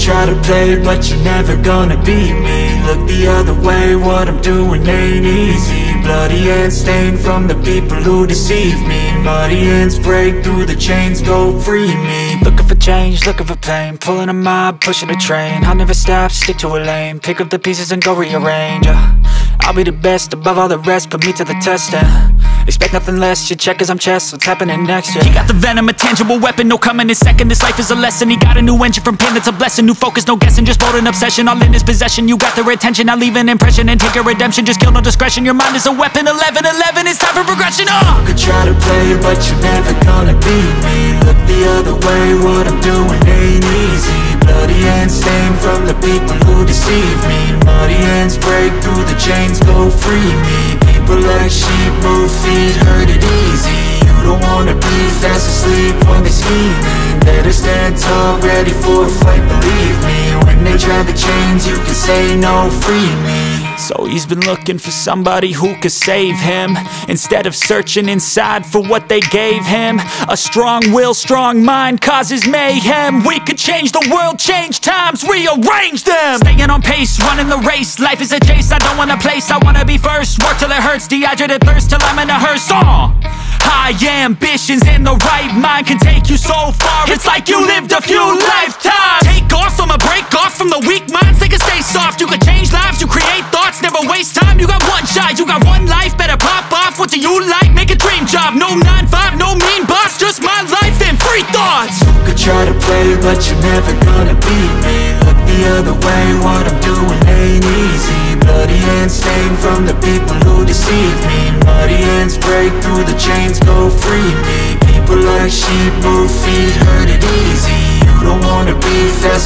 try to play, but you're never gonna beat me. Look the other way, what I'm doing ain't easy. Bloody hands stained from the people who deceive me. Muddy hands break through the chains, go free me. Looking for change, looking for pain, pulling a mob, pushing a train. I'll never stop, stick to a lane, pick up the pieces and go rearrange. I'll be the best above all the rest, put me to the test and expect nothing less. You check as I'm chess, what's happening next? Yeah. He got the venom, a tangible weapon, no coming in second. This life is a lesson, he got a new engine from pain, that's a blessing. New focus, no guessing, just bold and obsession, all in his possession. You got their attention, I'll leave an impression and take a redemption. Just kill, no discretion, your mind is a weapon. 11-11, it's time for progression. You could try to play, but you're never gonna beat me. Look the other way, what I'm doing ain't easy. Bloody hands stained from the people who deceive me. Muddy hands break through the chains, go free me. People like sheep move feet, hurt it easy. You don't wanna be fast asleep when they scheming. Better stand tall, ready for a fight, believe me. When they try the chains, you can say no, free me. So he's been looking for somebody who could save him, instead of searching inside for what they gave him. A strong will, strong mind causes mayhem. We could change the world, change times, rearrange them. Staying on pace, running the race. Life is a chase, I don't want a place, I wanna be first. Work till it hurts, dehydrated thirst till I'm in a hearse. High ambitions and the right mind can take you so far. It's like you lived a few lifetimes. Take off from a break off from the weak minds, they can stay soft. You can change lives, you create thoughts, never waste time. You got one shot, you got one life, better pop off. What do you like? Make a dream job. No 9-5, no mean boss, just my life and free thoughts. You could try to play, but you're never gonna beat me. Look the other way, what I'm doing ain't easy. Bloody hands stained from the people who deceive me. Muddy hands break through the chains, go free me. People like sheep move feet, hurt it